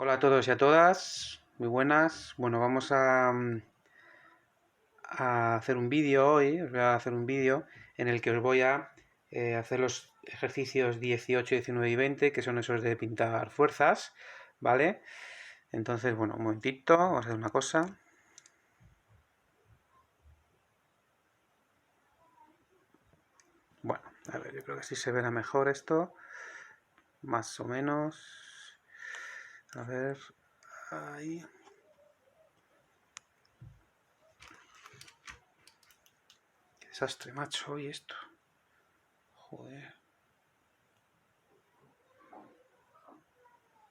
Hola a todos y a todas, muy buenas. Bueno, vamos a hacer un vídeo hoy, os voy a hacer un vídeo en el que os voy a hacer los ejercicios 18, 19 y 20, que son esos de pintar fuerzas, ¿vale? Entonces, bueno, un momentito, vamos a hacer una cosa. Bueno, a ver, yo creo que así se verá mejor esto, más o menos. A ver, ahí. Qué desastre, macho, hoy esto. Joder.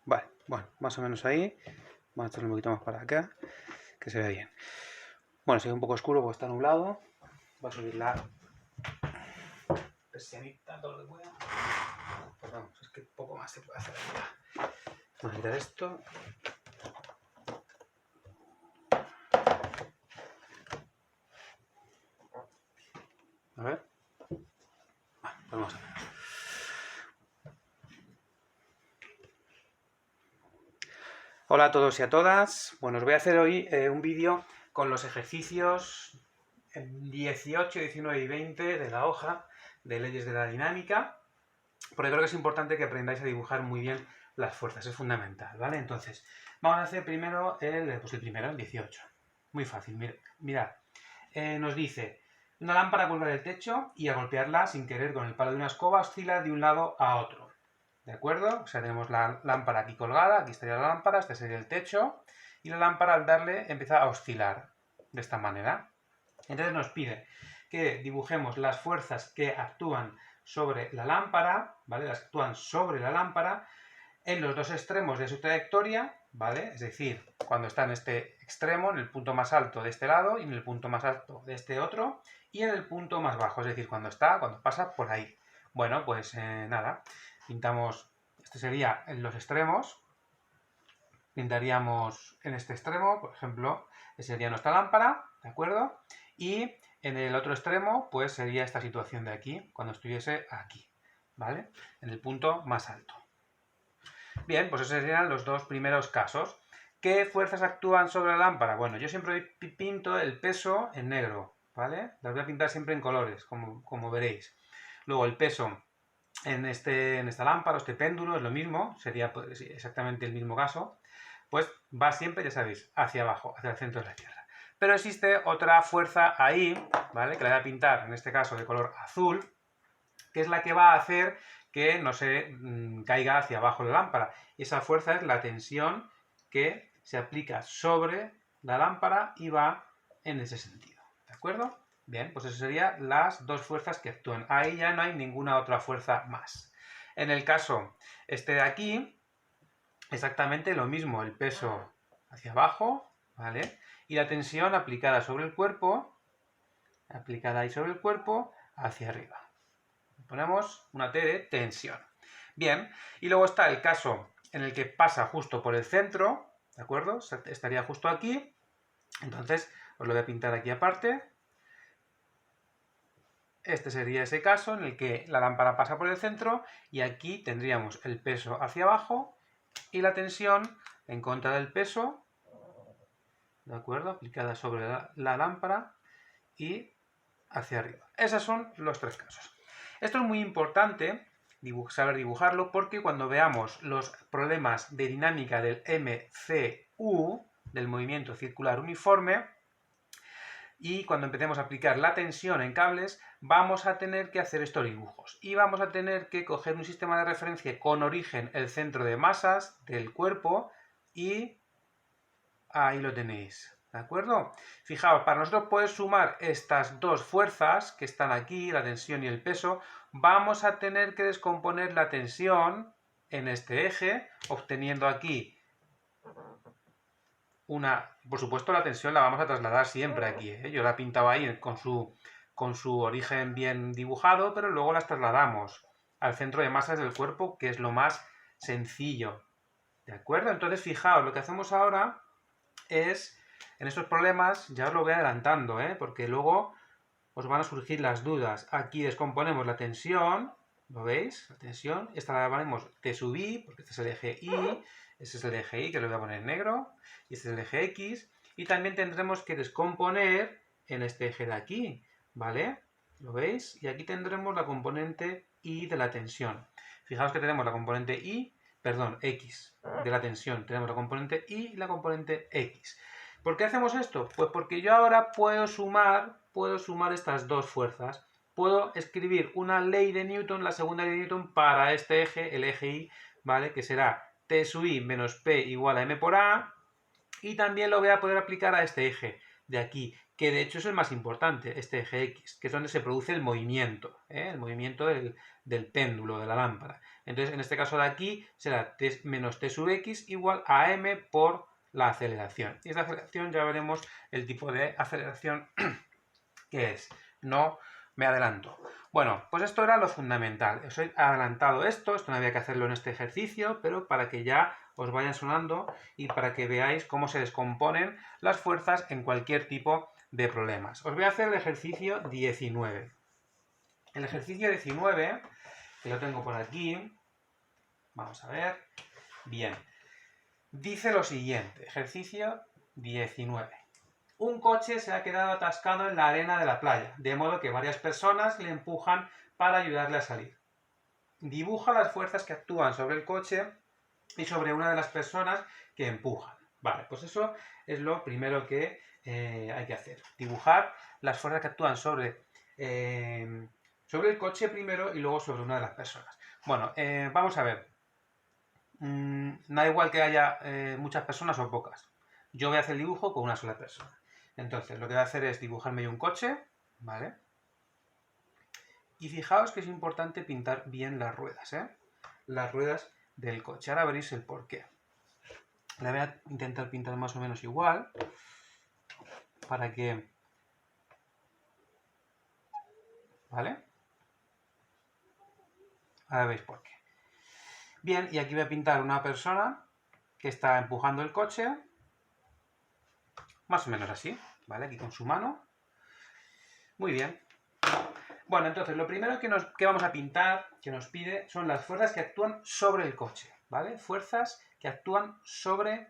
Vale, bueno, más o menos ahí. Vamos a echarlo un poquito más para acá, que se vea bien. Bueno, sigue un poco oscuro porque está nublado. Voy a subir la persianita todo lo que pueda. Pues vamos, es que poco más se puede hacer ahora. Vamos a quitar esto. A ver. Bueno, pues vamos a ver. Hola a todos y a todas. Bueno, os voy a hacer hoy un vídeo con los ejercicios 18, 19 y 20 de la hoja de leyes de la dinámica, porque creo que es importante que aprendáis a dibujar muy bien las fuerzas, es fundamental, ¿vale? Entonces, vamos a hacer primero el 18. Muy fácil, mirad. Nos dice, una lámpara cuelga del techo y al golpearla sin querer con el palo de una escoba oscila de un lado a otro. ¿De acuerdo? O sea, tenemos la lámpara aquí colgada, aquí estaría la lámpara, este sería el techo, y la lámpara al darle empieza a oscilar de esta manera. Entonces nos pide que dibujemos las fuerzas que actúan sobre la lámpara, ¿vale? Las que actúan sobre la lámpara en los dos extremos de su trayectoria, ¿vale? Es decir, cuando está en este extremo, en el punto más alto de este lado y en el punto más alto de este otro, y en el punto más bajo, es decir, cuando pasa por ahí. Bueno, pues nada, pintamos, este sería en los extremos, pintaríamos en este extremo, por ejemplo, esa sería nuestra lámpara, ¿de acuerdo? Y en el otro extremo, pues sería esta situación de aquí, cuando estuviese aquí, ¿vale? En el punto más alto. Bien, pues esos serían los dos primeros casos. ¿Qué fuerzas actúan sobre la lámpara? Bueno, yo siempre pinto el peso en negro, ¿vale? Las voy a pintar siempre en colores, como veréis. Luego el peso en esta lámpara, este péndulo, es lo mismo, sería pues, exactamente el mismo caso, pues va siempre, ya sabéis, hacia abajo, hacia el centro de la Tierra. Pero existe otra fuerza ahí, ¿vale? Que la voy a pintar, en este caso, de color azul, que es la que va a hacer que no se caiga hacia abajo la lámpara. Y esa fuerza es la tensión que se aplica sobre la lámpara y va en ese sentido. ¿De acuerdo? Bien, pues eso serían las dos fuerzas que actúan. Ahí ya no hay ninguna otra fuerza más. En el caso este de aquí, exactamente lo mismo, el peso hacia abajo, ¿vale? Y la tensión aplicada sobre el cuerpo, aplicada ahí sobre el cuerpo, hacia arriba. Ponemos una T de tensión. Bien, y luego está el caso en el que pasa justo por el centro, ¿de acuerdo? Estaría justo aquí. Entonces, os lo voy a pintar aquí aparte. Este sería ese caso en el que la lámpara pasa por el centro y aquí tendríamos el peso hacia abajo y la tensión en contra del peso, ¿de acuerdo? Aplicada sobre la lámpara y hacia arriba. Esos son los tres casos. Esto es muy importante saber dibujarlo porque cuando veamos los problemas de dinámica del MCU, del movimiento circular uniforme, y cuando empecemos a aplicar la tensión en cables, vamos a tener que hacer estos dibujos. Y vamos a tener que coger un sistema de referencia con origen el centro de masas del cuerpo y ahí lo tenéis. ¿De acuerdo? Fijaos, para nosotros poder sumar estas dos fuerzas que están aquí, la tensión y el peso, vamos a tener que descomponer la tensión en este eje, obteniendo aquí por supuesto la tensión la vamos a trasladar siempre aquí, ¿eh? Yo la he pintado ahí con su origen bien dibujado, pero luego las trasladamos al centro de masas del cuerpo, que es lo más sencillo. ¿De acuerdo? Entonces, fijaos, lo que hacemos ahora es, en estos problemas, ya os lo voy adelantando, porque luego os van a surgir las dudas. Aquí descomponemos la tensión, ¿lo veis? La tensión, esta la llamaremos T sub I, porque este es el eje I, Ese es el eje Y, que lo voy a poner en negro, y este es el eje X, y también tendremos que descomponer en este eje de aquí, ¿vale? ¿Lo veis? Y aquí tendremos la componente Y de la tensión. Fijaos que tenemos la componente X de la tensión, tenemos la componente Y y la componente X. ¿Por qué hacemos esto? Pues porque yo ahora puedo sumar estas dos fuerzas. Puedo escribir una ley de Newton, la segunda ley de Newton, para este eje, el eje Y, ¿vale? Que será T sub I menos P igual a M por A, y también lo voy a poder aplicar a este eje de aquí, que de hecho es el más importante, este eje X, que es donde se produce el movimiento del péndulo, de la lámpara. Entonces, en este caso de aquí, será T menos T sub X igual a M por la aceleración. Y esta aceleración ya veremos el tipo de aceleración que es. No me adelanto. Bueno, pues esto era lo fundamental. Os he adelantado esto no había que hacerlo en este ejercicio, pero para que ya os vayan sonando y para que veáis cómo se descomponen las fuerzas en cualquier tipo de problemas. Os voy a hacer el ejercicio 19. El ejercicio 19, que lo tengo por aquí, vamos a ver, bien, dice lo siguiente, ejercicio 19. Un coche se ha quedado atascado en la arena de la playa, de modo que varias personas le empujan para ayudarle a salir. Dibuja las fuerzas que actúan sobre el coche y sobre una de las personas que empujan. Vale, pues eso es lo primero que hay que hacer. Dibujar las fuerzas que actúan sobre el coche primero y luego sobre una de las personas. Bueno, vamos a ver. Da igual que haya muchas personas o pocas. Yo voy a hacer el dibujo con una sola persona. Entonces, lo que voy a hacer es dibujarme yo un coche, ¿vale? Y fijaos que es importante pintar bien las ruedas, ¿eh? Las ruedas del coche. Ahora veréis el porqué. La voy a intentar pintar más o menos igual, para que... ¿Vale? Ahora veis por qué. Bien, y aquí voy a pintar una persona que está empujando el coche, más o menos así, ¿vale? Aquí con su mano. Muy bien. Bueno, entonces lo primero que vamos a pintar, que nos pide, son las fuerzas que actúan sobre el coche, ¿vale? Fuerzas que actúan sobre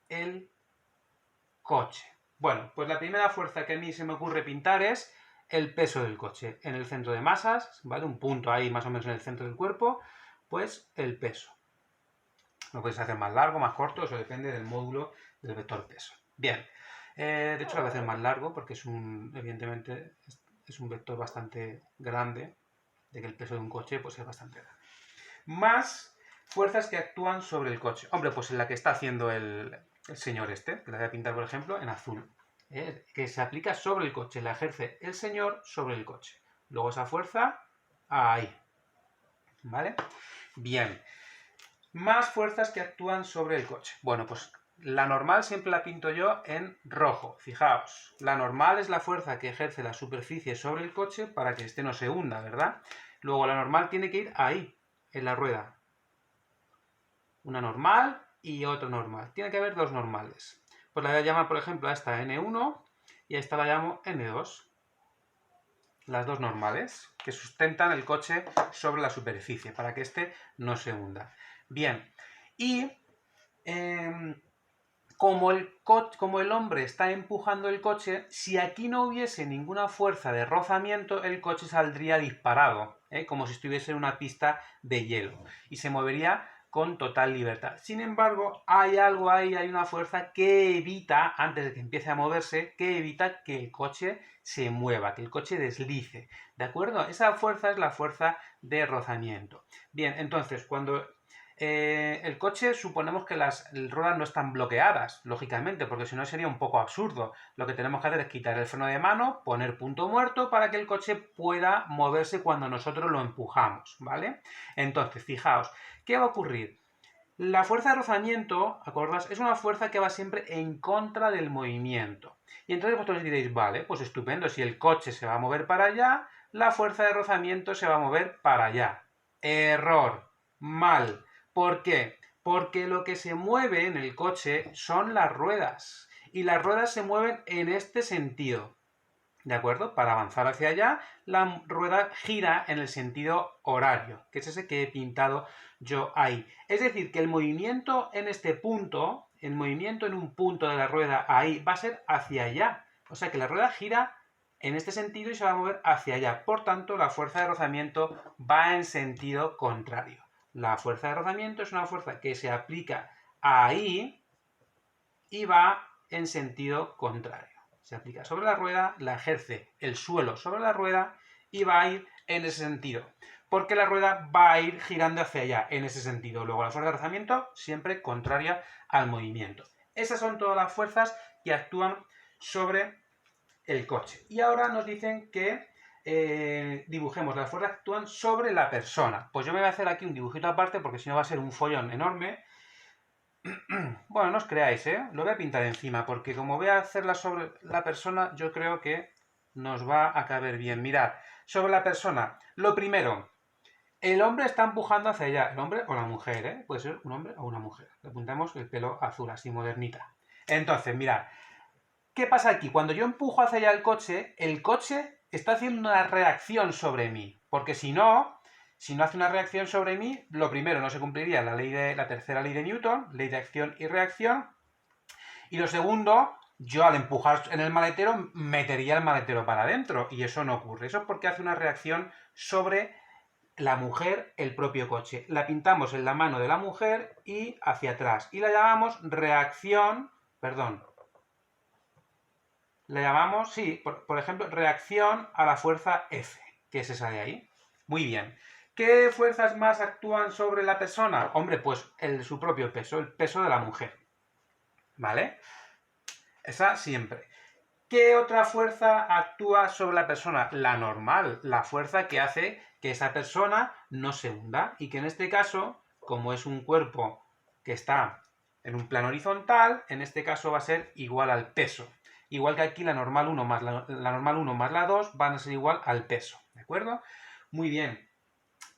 el coche. Bueno, pues la primera fuerza que a mí se me ocurre pintar es el peso del coche. En el centro de masas, ¿vale? Un punto ahí más o menos en el centro del cuerpo, pues el peso. Lo podéis hacer más largo, más corto, eso depende del módulo del vector peso. Bien, de hecho lo voy a hacer más largo porque evidentemente es un vector bastante grande, de que el peso de un coche pues es bastante grande. Más fuerzas que actúan sobre el coche. Hombre, pues en la que está haciendo el señor este, que la voy a pintar por ejemplo en azul, que se aplica sobre el coche, la ejerce el señor sobre el coche. Luego esa fuerza, ahí, ¿vale? Bien. Más fuerzas que actúan sobre el coche. Bueno, pues la normal siempre la pinto yo en rojo. Fijaos, la normal es la fuerza que ejerce la superficie sobre el coche para que este no se hunda, ¿verdad? Luego la normal tiene que ir ahí, en la rueda. Una normal y otra normal. Tiene que haber dos normales. Pues la voy a llamar, por ejemplo, a esta N1 y a esta la llamo N2. Las dos normales que sustentan el coche sobre la superficie para que este no se hunda. Bien, y como el hombre está empujando el coche, si aquí no hubiese ninguna fuerza de rozamiento, el coche saldría disparado, como si estuviese en una pista de hielo, y se movería con total libertad. Sin embargo, hay algo ahí, hay una fuerza que evita, antes de que empiece a moverse, que evita que el coche se mueva, que el coche deslice, ¿de acuerdo? Esa fuerza es la fuerza de rozamiento. Bien, entonces, cuando el coche, suponemos que las ruedas no están bloqueadas, lógicamente, porque si no sería un poco absurdo. Lo que tenemos que hacer es quitar el freno de mano, poner punto muerto para que el coche pueda moverse cuando nosotros lo empujamos, ¿vale? Entonces, fijaos, ¿qué va a ocurrir? La fuerza de rozamiento, ¿acordáis? Es una fuerza que va siempre en contra del movimiento. Y entonces vosotros diréis, vale, pues estupendo, si el coche se va a mover para allá, la fuerza de rozamiento se va a mover para allá. Error, mal. ¿Por qué? Porque lo que se mueve en el coche son las ruedas. Y las ruedas se mueven en este sentido. ¿De acuerdo? Para avanzar hacia allá, la rueda gira en el sentido horario, que es ese que he pintado yo ahí. Es decir, que el movimiento en este punto, el movimiento en un punto de la rueda ahí, va a ser hacia allá. O sea que la rueda gira en este sentido y se va a mover hacia allá. Por tanto, la fuerza de rozamiento va en sentido contrario. La fuerza de rozamiento es una fuerza que se aplica ahí y va en sentido contrario. Se aplica sobre la rueda, la ejerce el suelo sobre la rueda y va a ir en ese sentido. Porque la rueda va a ir girando hacia allá, en ese sentido. Luego la fuerza de rozamiento siempre contraria al movimiento. Esas son todas las fuerzas que actúan sobre el coche. Y ahora nos dicen que dibujemos las fuerzas que actúan sobre la persona. Pues yo me voy a hacer aquí un dibujito aparte porque si no va a ser un follón enorme. Bueno, no os creáis, lo voy a pintar encima porque como voy a hacerla sobre la persona, yo creo que nos va a caber bien. Mirad, sobre la persona, lo primero, el hombre está empujando hacia allá, el hombre o la mujer, puede ser un hombre o una mujer. Le apuntamos el pelo azul, así modernita. Entonces, mirad, ¿qué pasa aquí? Cuando yo empujo hacia allá el coche está haciendo una reacción sobre mí, porque si no hace una reacción sobre mí, lo primero, no se cumpliría la tercera ley de Newton, ley de acción y reacción, y lo segundo, yo al empujar en el maletero metería el maletero para adentro, y eso no ocurre. Eso es porque hace una reacción sobre la mujer, el propio coche. La pintamos en la mano de la mujer y hacia atrás, y la llamamos reacción, perdón, la llamamos, sí, por ejemplo, reacción a la fuerza F, que es esa de ahí. Muy bien. ¿Qué fuerzas más actúan sobre la persona? Hombre, pues su propio peso, el peso de la mujer. ¿Vale? Esa siempre. ¿Qué otra fuerza actúa sobre la persona? La normal, la fuerza que hace que esa persona no se hunda y que en este caso, como es un cuerpo que está en un plano horizontal, en este caso va a ser igual al peso. Igual que aquí la normal 1 más la normal 1 más la 2 van a ser igual al peso, ¿de acuerdo? Muy bien.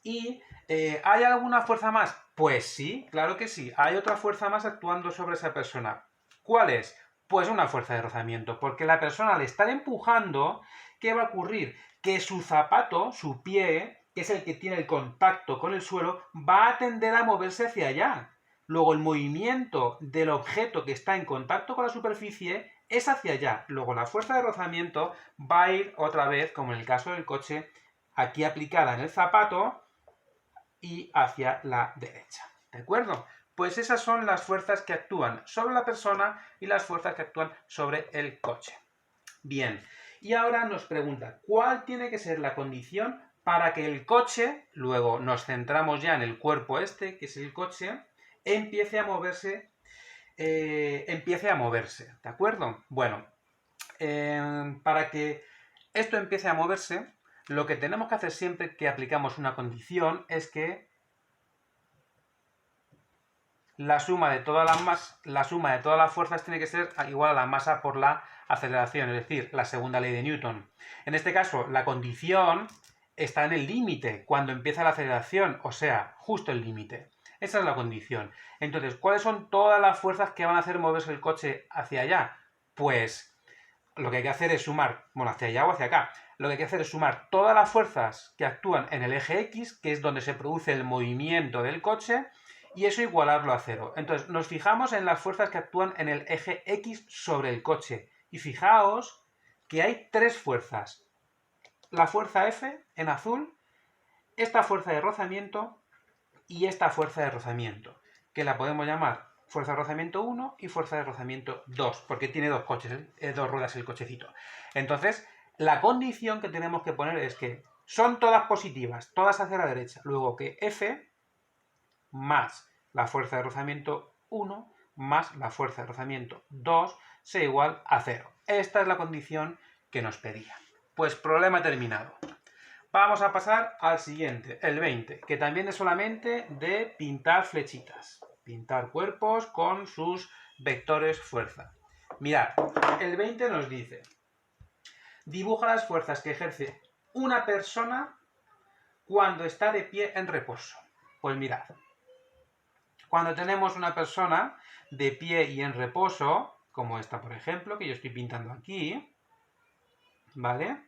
¿Y hay alguna fuerza más? Pues sí, claro que sí. Hay otra fuerza más actuando sobre esa persona. ¿Cuál es? Pues una fuerza de rozamiento, porque la persona al estar empujando, ¿qué va a ocurrir? Que su zapato, su pie, que es el que tiene el contacto con el suelo, va a tender a moverse hacia allá. Luego el movimiento del objeto que está en contacto con la superficie es hacia allá. Luego la fuerza de rozamiento va a ir otra vez, como en el caso del coche, aquí aplicada en el zapato y hacia la derecha. ¿De acuerdo? Pues esas son las fuerzas que actúan sobre la persona y las fuerzas que actúan sobre el coche. Bien, y ahora nos pregunta, ¿cuál tiene que ser la condición para que el coche, luego nos centramos ya en el cuerpo este, que es el coche, empiece a moverse, ¿de acuerdo? Bueno, para que esto empiece a moverse, lo que tenemos que hacer siempre que aplicamos una condición es que la suma de todas las fuerzas tiene que ser igual a la masa por la aceleración, es decir, la segunda ley de Newton. En este caso, la condición está en el límite, cuando empieza la aceleración, o sea, justo el límite. Esa es la condición. Entonces, ¿cuáles son todas las fuerzas que van a hacer moverse el coche hacia allá? Pues lo que hay que hacer es sumar, bueno, hacia allá o hacia acá. Lo que hay que hacer es sumar todas las fuerzas que actúan en el eje X, que es donde se produce el movimiento del coche, y eso igualarlo a cero. Entonces, nos fijamos en las fuerzas que actúan en el eje X sobre el coche. Y fijaos que hay tres fuerzas. La fuerza F en azul, esta fuerza de rozamiento y esta fuerza de rozamiento, que la podemos llamar fuerza de rozamiento 1 y fuerza de rozamiento 2, porque tiene dos ruedas el cochecito. Entonces, la condición que tenemos que poner es que son todas positivas, todas hacia la derecha. Luego que F más la fuerza de rozamiento 1 más la fuerza de rozamiento 2 sea igual a 0. Esta es la condición que nos pedía. Pues problema terminado. Vamos a pasar al siguiente, el 20, que también es solamente de pintar flechitas. Pintar cuerpos con sus vectores fuerza. Mirad, el 20 nos dice, dibuja las fuerzas que ejerce una persona cuando está de pie en reposo. Pues mirad, cuando tenemos una persona de pie y en reposo, como esta por ejemplo, que yo estoy pintando aquí, ¿vale?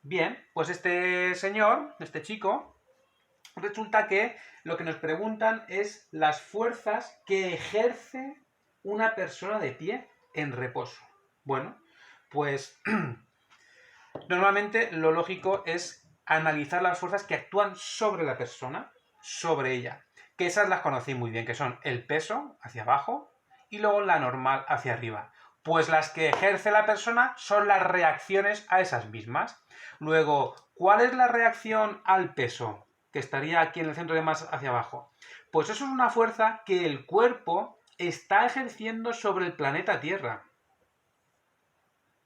Bien, pues este señor, este chico, resulta que lo que nos preguntan es las fuerzas que ejerce una persona de pie en reposo. Bueno, pues normalmente lo lógico es analizar las fuerzas que actúan sobre la persona, sobre ella. Que esas las conocéis muy bien, que son el peso hacia abajo y luego la normal hacia arriba. Pues las que ejerce la persona son las reacciones a esas mismas. Luego, ¿cuál es la reacción al peso? Que estaría aquí en el centro de masa hacia abajo. Pues eso es una fuerza que el cuerpo está ejerciendo sobre el planeta Tierra.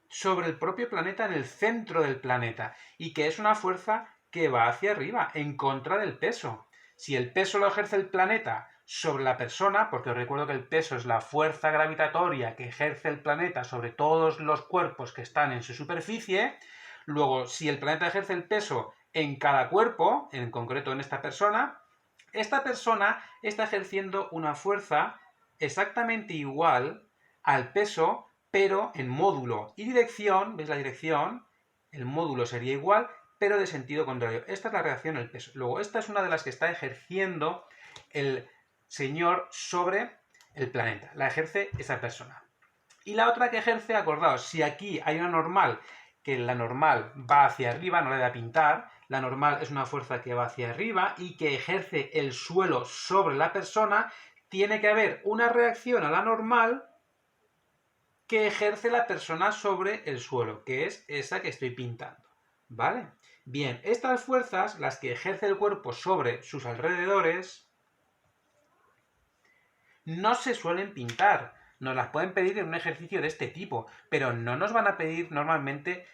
Sobre el propio planeta, en el centro del planeta. Y que es una fuerza que va hacia arriba, en contra del peso. Si el peso lo ejerce el planeta sobre la persona, porque os recuerdo que el peso es la fuerza gravitatoria que ejerce el planeta sobre todos los cuerpos que están en su superficie, luego si el planeta ejerce el peso en cada cuerpo, en concreto en esta persona está ejerciendo una fuerza exactamente igual al peso, pero en módulo y dirección, ¿ves la dirección? El módulo sería igual, pero de sentido contrario. Esta es la reacción al peso. Luego, esta es una de las que está ejerciendo el señor sobre el planeta. La ejerce esa persona. Y la otra que ejerce, acordaos, si aquí hay una normal, que la normal va hacia arriba, no le da a pintar, la normal es una fuerza que va hacia arriba y que ejerce el suelo sobre la persona, tiene que haber una reacción a la normal que ejerce la persona sobre el suelo, que es esa que estoy pintando, ¿vale? Bien, estas fuerzas, las que ejerce el cuerpo sobre sus alrededores, no se suelen pintar. Nos las pueden pedir en un ejercicio de este tipo, pero no nos van a pedir normalmente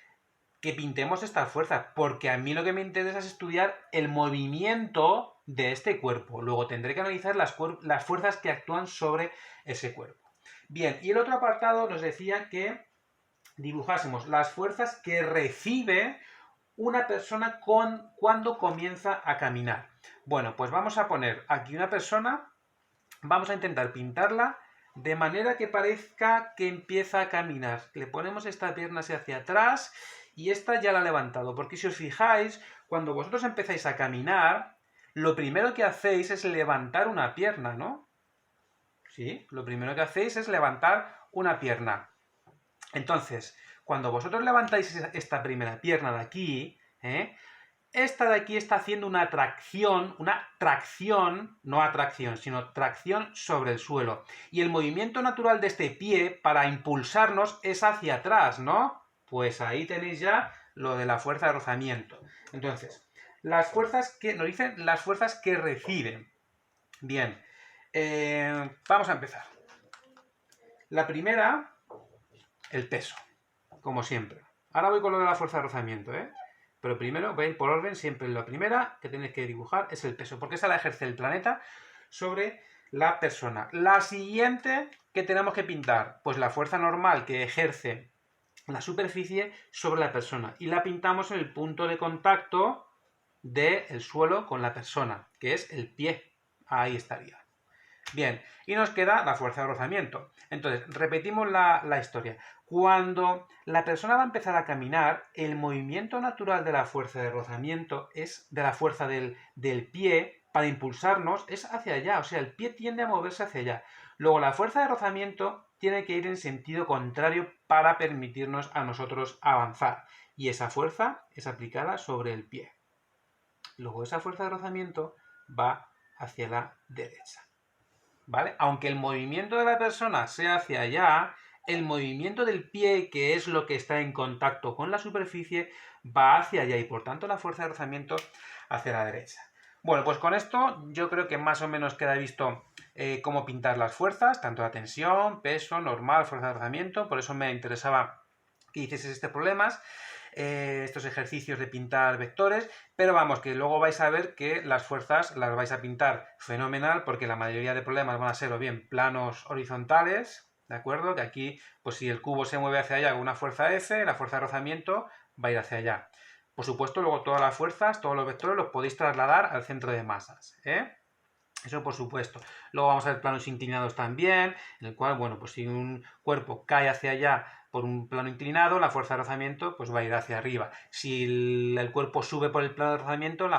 que pintemos estas fuerzas, porque a mí lo que me interesa es estudiar el movimiento de este cuerpo. Luego tendré que analizar las fuerzas que actúan sobre ese cuerpo. Bien, y el otro apartado nos decía que dibujásemos las fuerzas que recibe una persona cuando comienza a caminar. Bueno, pues vamos a poner aquí una persona, vamos a intentar pintarla de manera que parezca que empieza a caminar. Le ponemos esta pierna hacia atrás y esta ya la ha levantado, porque si os fijáis, cuando vosotros empezáis a caminar, lo primero que hacéis es levantar una pierna, ¿no? Sí, lo primero que hacéis es levantar una pierna. Entonces, cuando vosotros levantáis esta primera pierna de aquí, esta de aquí está haciendo una tracción, no atracción, sino tracción sobre el suelo. Y el movimiento natural de este pie para impulsarnos es hacia atrás, ¿no? Pues ahí tenéis ya lo de la fuerza de rozamiento. Entonces, las fuerzas que nos dicen las fuerzas que reciben. Bien, vamos a empezar. La primera, el peso, como siempre. Ahora voy con lo de la fuerza de rozamiento, Pero primero voy a ir por orden, siempre la primera que tenéis que dibujar es el peso, porque esa la ejerce el planeta sobre la persona. La siguiente que tenemos que pintar, pues la fuerza normal que ejerce la superficie sobre la persona. Y la pintamos en el punto de contacto del suelo con la persona, que es el pie. Ahí estaría. Bien, y nos queda la fuerza de rozamiento. Entonces, repetimos la historia. Cuando la persona va a empezar a caminar, el movimiento natural de la fuerza de rozamiento es de la fuerza del pie para impulsarnos es hacia allá, o sea, el pie tiende a moverse hacia allá. Luego, la fuerza de rozamiento tiene que ir en sentido contrario para permitirnos a nosotros avanzar. Y esa fuerza es aplicada sobre el pie. Luego, esa fuerza de rozamiento va hacia la derecha. ¿Vale? Aunque el movimiento de la persona sea hacia allá, el movimiento del pie, que es lo que está en contacto con la superficie, va hacia allá y por tanto la fuerza de rozamiento hacia la derecha. Bueno, pues con esto yo creo que más o menos queda visto cómo pintar las fuerzas, tanto la tensión, peso, normal, fuerza de rozamiento. Por eso me interesaba que hicieses este problema. Estos ejercicios de pintar vectores, pero vamos, que luego vais a ver que las fuerzas las vais a pintar fenomenal, porque la mayoría de problemas van a ser o bien planos horizontales, ¿de acuerdo? Que aquí, pues si el cubo se mueve hacia allá con una fuerza F, la fuerza de rozamiento va a ir hacia allá. Por supuesto, luego todas las fuerzas, todos los vectores los podéis trasladar al centro de masas, Eso por supuesto. Luego vamos a ver planos inclinados también, en el cual, bueno, pues si un cuerpo cae hacia allá por un plano inclinado, la fuerza de rozamiento pues va a ir hacia arriba. Si el cuerpo sube por el plano de rozamiento,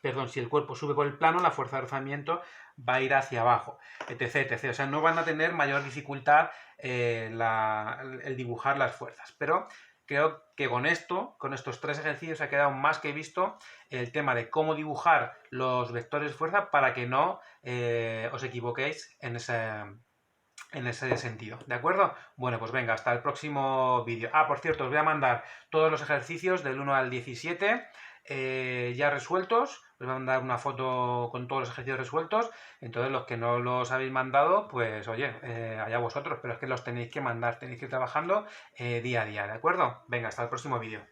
perdón, si el cuerpo sube por el plano, la fuerza de rozamiento va a ir hacia abajo, etc, etc. O sea, no van a tener mayor dificultad el dibujar las fuerzas. Pero creo que con estos 3 ejercicios ha quedado más que visto el tema de cómo dibujar los vectores de fuerza para que no os equivoquéis en ese sentido, ¿de acuerdo? Bueno, pues venga, hasta el próximo vídeo. Ah, por cierto, os voy a mandar todos los ejercicios del 1 al 17 ya resueltos. Os voy a mandar una foto con todos los ejercicios resueltos. Entonces, los que no los habéis mandado, pues oye, allá vosotros, pero es que los tenéis que mandar, tenéis que ir trabajando día a día, ¿de acuerdo? Venga, hasta el próximo vídeo.